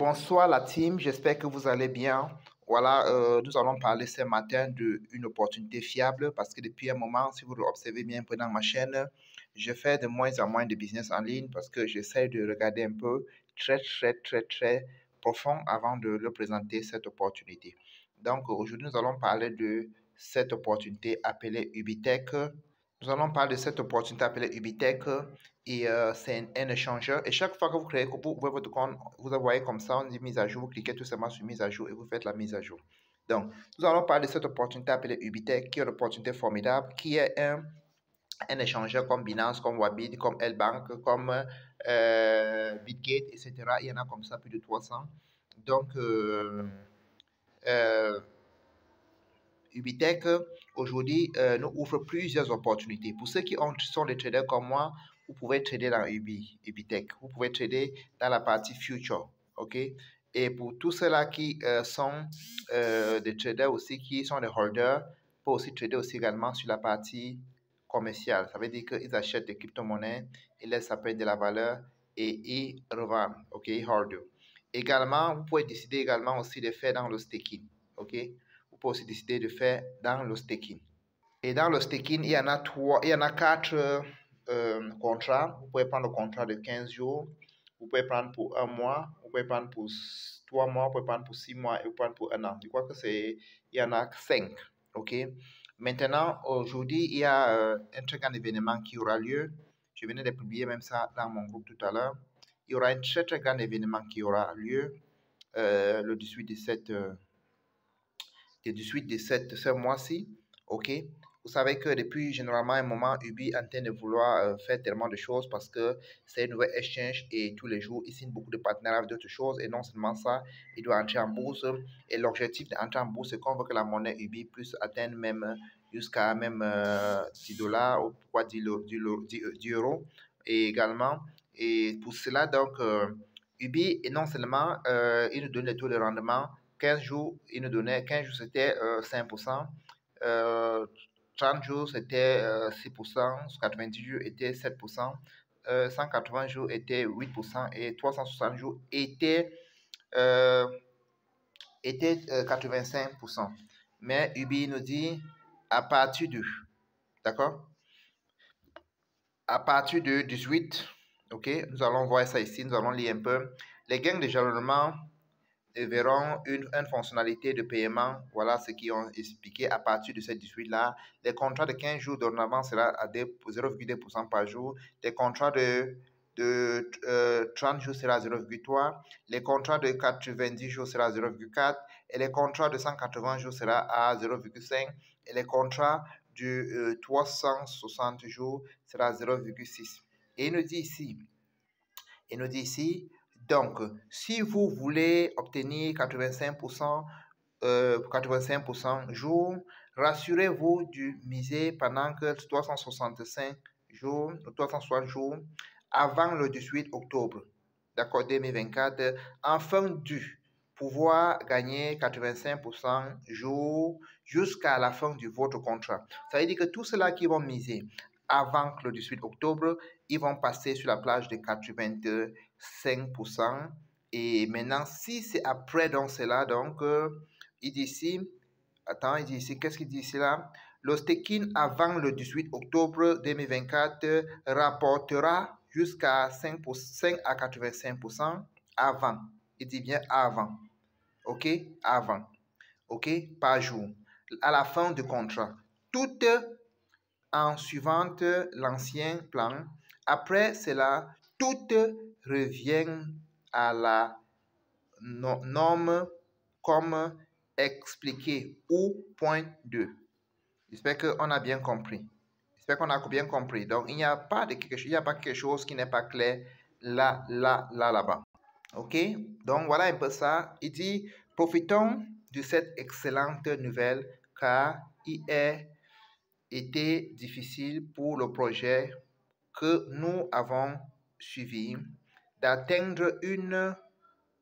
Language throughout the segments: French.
Bonsoir la team, j'espère que vous allez bien. Voilà, nous allons parler ce matin d'une opportunité fiable parce que depuis un moment, si vous observez bien un peu dans ma chaîne, je fais de moins en moins de business en ligne parce que j'essaie de regarder un peu très profond avant de leur présenter cette opportunité. Donc aujourd'hui, nous allons parler de cette opportunité appelée Ubitech. Nous allons parler de cette opportunité appelée Ubitech et c'est un échangeur. Et chaque fois que vous créez, que vous ouvrez votre compte, vous voyez comme ça, on dit mise à jour, vous cliquez tout simplement sur mise à jour et vous faites la mise à jour. Donc, nous allons parler de cette opportunité appelée Ubitech, qui est une opportunité formidable, qui est un échangeur comme Binance, comme Wabit, comme L-Bank, comme Bitgate, etc. Il y en a comme ça plus de 300. Donc, Ubitech, aujourd'hui, nous ouvre plusieurs opportunités. Pour ceux qui sont des traders comme moi, vous pouvez trader dans Ubitech. Vous pouvez trader dans la partie future. OK? Et pour tous ceux-là qui sont des traders aussi, qui sont des holders, vous pouvez aussi trader aussi également sur la partie commerciale. Ça veut dire qu'ils achètent des crypto-monnaies, ils laissent ça perdre de la valeur et ils revendent. OK? Holder. Également, vous pouvez décider également aussi de faire dans le staking. OK? Vous pouvez aussi décider de faire dans le staking. Et dans le staking, il y en a 4 contrats. Vous pouvez prendre le contrat de 15 jours, vous pouvez prendre pour 1 mois, vous pouvez prendre pour 3 mois, vous pouvez prendre pour 6 mois et vous pouvez prendre pour 1 an. Je crois que il y en a 5. OK? Maintenant, aujourd'hui, il y a un très grand événement qui aura lieu. Je venais de publier même ça dans mon groupe tout à l'heure. Il y aura un très grand événement qui aura lieu le 18-17 ce mois-ci. OK? Vous savez que depuis généralement un moment, Ubi est en train de vouloir faire tellement de choses parce que c'est une nouvelle exchange et tous les jours, il signe beaucoup de partenariats avec d'autres choses. Et non seulement ça, il doit entrer en bourse. Et l'objectif d'entrer en bourse, c'est qu'on veut que la monnaie Ubi puisse atteindre même jusqu'à même 10 dollars ou pourquoi 10 euros. Et également, et pour cela, donc, Ubi, et non seulement, il nous donne les taux de rendement. 15 jours, il nous donnait 15 jours, c'était 5%. 30 jours, c'était 6%. 90 jours, était 7%. 180 jours, était 8%. Et 360 jours, était 85%. Mais Ubi nous dit à partir de, d'accord? À partir de 18, ok? Nous allons voir ça ici, nous allons lire un peu. Les gains de jalonnement verront une fonctionnalité de paiement. Voilà ce qu'ils ont expliqué à partir de cette 18-là. Les contrats de 15 jours d'ornement sera à 0,2% par jour. Les contrats de 30 jours sera à 0,3. Les contrats de 90 jours sera à 0,4. Et les contrats de 180 jours sera à 0,5. Et les contrats de 360 jours sera à 0,6. Et il nous dit ici, donc, si vous voulez obtenir 85% jour, rassurez-vous du miser pendant que 365 jours, 360 jours avant le 18 octobre, d'accord, 2024, afin de pouvoir gagner 85% jour jusqu'à la fin de votre contrat. Ça veut dire que tous ceux-là qui vont miser avant le 18 octobre, ils vont passer sur la plage de 85%. Et maintenant, si c'est après donc cela, donc, il dit ici, qu'est-ce qu'il dit ici là? Le staking avant le 18 octobre 2024 rapportera jusqu'à 5 à 85% avant. Il dit bien avant. OK? Avant. OK? Par jour. À la fin du contrat. Tout en suivant l'ancien plan. Après cela, tout revient à la norme comme expliqué ou point 2. J'espère qu'on a bien compris. J'espère qu'on a bien compris. Donc, il n'y a pas quelque chose qui n'est pas clair là-bas. OK? Donc, voilà un peu ça. Il dit, profitons de cette excellente nouvelle car il est été difficile pour le projet que nous avons suivi d'atteindre une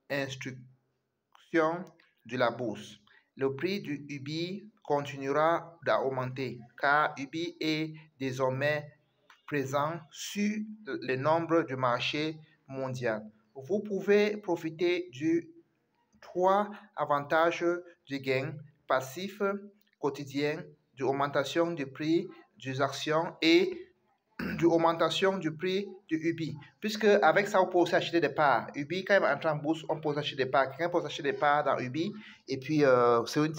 instruction de la bourse. Le prix du Ubi continuera d'augmenter car Ubi est désormais présent sur le nombre du marché mondial. vous pouvez profiter du 3 avantages du gain passif quotidien, de l'augmentation du prix des actions et de l'augmentation du prix de Ubi. Puisque avec ça, on peut aussi acheter des parts. Ubi, quand il va entrer en bourse, on peut acheter des parts. Quelqu'un peut acheter des parts dans Ubi. Et puis, c'est une